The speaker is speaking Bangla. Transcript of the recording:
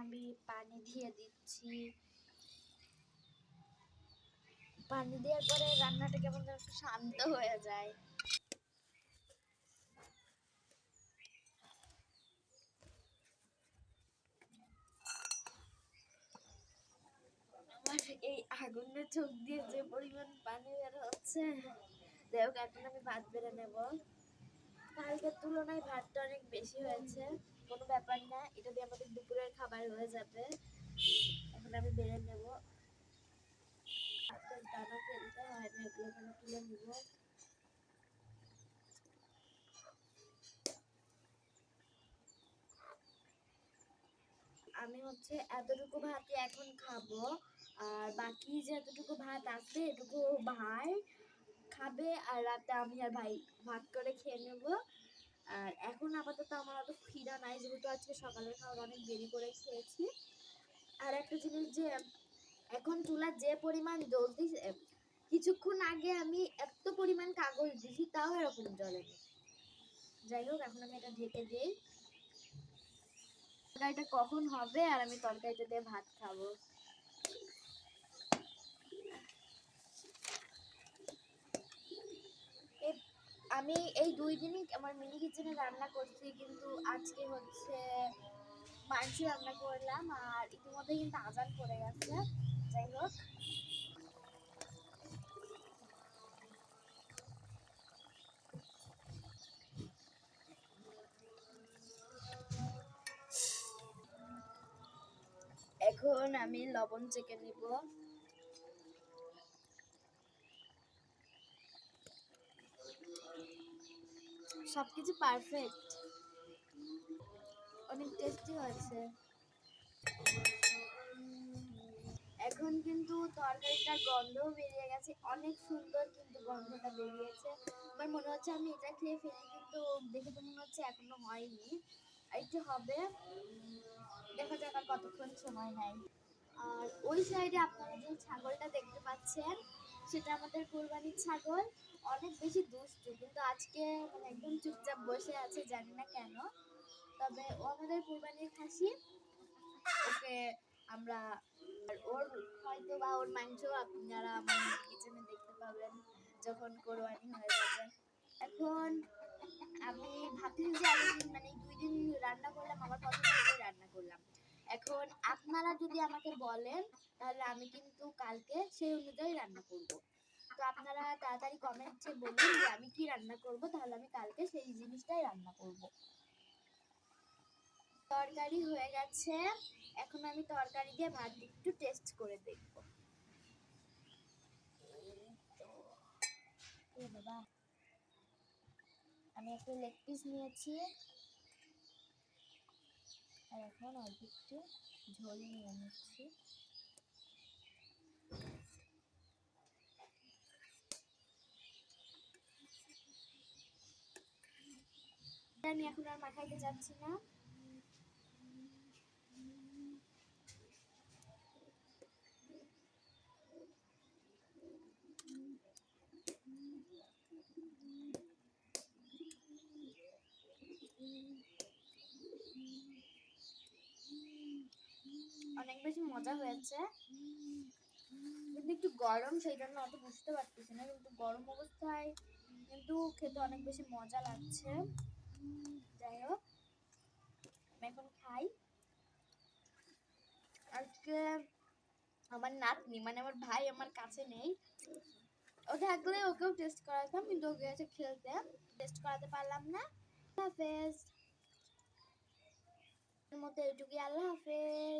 আমি পানি দিয়ে দিচ্ছি। পানি দেওয়ার পরে রান্নাটা কেমন যেন একটু শান্ত হয়ে যায়। আমার এই আগুনের চোখ দিয়ে যে পরিমাণ পানি বের হচ্ছে, যাই হোক এখন আমি ভাত বেড়ে নেব। কালকের তুলনায় ভাতটা অনেক বেশি হয়েছে, কোনো ব্যাপার না, এটা দিয়ে আমাদের দুপুরের খাবার হয়ে যাবে। এখন আমি বেড়ে নেব। ভাতের দানা ফেলতে হয় না, এগুলো আমি তুলে নেব। আমি হচ্ছে এতটুকু ভাতই এখন খাবো, আর বাকি যতটুকু ভাত আছে এটুকু ভাই খাবে, আর রাতে আমি আর ভাই ভাগ করে খেয়ে নেব। আর এখন আপাতত আমার অত খিদা নাই, যেহেতু আজকে সকালের খাবার অনেক দেরি করে খেয়েছি। আর একটা জিনিস যে এখন চুলার যে পরিমাণ জ্বলতেছে, কিছুক্ষণ আগে আমি এত পরিমাণ কাগজ দিছি তাও এরকম জ্বলেনি। যাই হোক এখন আমি এটা ঢেকে দিই। তরকারিটা কখন হবে আর আমি তরকারিটা দিয়ে ভাত খাবো। আমি এই 2 দিনই আমার মিনি কিচেনে রান্না করছি, কিন্তু আজকে হচ্ছে মাংস রান্না করলাম, আর ইতিমধ্যে কিন্তু আজান পড়ে গেছে। যাই হোক এখন আমি লবণ চেখে নিব। সবকিছু পারফেক্ট, অনেক টেস্টি হয়েছে। এখন কিন্তু তরকারিটার গন্ধও বেরিয়ে গেছে, অনেক সুন্দর কিন্তু গন্ধটা বেরিয়েছে। আমার মনে হচ্ছে আমি এটা খেয়ে ফেলি, কিন্তু দেখে তো মনে হচ্ছে এখনো হয়নি, একটু হবে, দেখা যাক আর কতক্ষণ সময় নেয়। আর ওই সাইডে আপনারা যে ছাগলটা দেখতে পাচ্ছেন সেটা আমাদের কুরবানির ছাগল, অনেক বেশি দুষ্টু, কিন্তু আজকে মানে একদম চুপচাপ বসে আছে, জানি না কেন। তবে ও আমাদের কুরবানির খাসি, ওকে আমরা, আর ওর হয়তো বা ওর মাংস আপনারা আমার কিচেনে দেখতে পাবেন যখন কোরবানি হয়ে যাবে। এখন আমি ভাবছি যে আমি মানে 2 দিন রান্না করলাম, আমার পছন্দ করে রান্না করলাম। এখন আপনারা যদি আমাকে বলেন তাহলে আমি কিন্তু কালকে সেই অনুযায়ী রান্না করব। তো আপনারা তাড়াতাড়ি কমেন্টে বলুন যে আমি কি রান্না করব, তাহলে আমি কালকে সেই জিনিসটাই রান্না করব। তরকারি হয়ে গেছে, এখন আমি তরকারি দিয়ে ভাত একটু টেস্ট করে দেখব। বাবা, আমি একটা লেগ পিস নিয়েছি, আর এখন অল্প একটু ঝোল নিয়ে নিচ্ছি। আমি এখন আর মাখাইতে যাচ্ছি না। অনেক বেশি মজা হয়েছে, কিন্তু একটু গরম, সেই জন্য অত বুঝতে পারতেছি না, কিন্তু গরম অবস্থায় কিন্তু খেতে অনেক বেশি মজা লাগছে। যাই হোক আমি এখন খাই। আজকে আমার নাতনি মানে আমার ভাই আমার কাছে নেই, ও থাকলে ওকেও টেস্ট করাতাম, কিন্তু ওকে গেছে খেলতে, টেস্ট করাতে পারলাম না। আল্লাহ হাফেজ, মতো এটুকুই, আল্লাহ হাফেজ।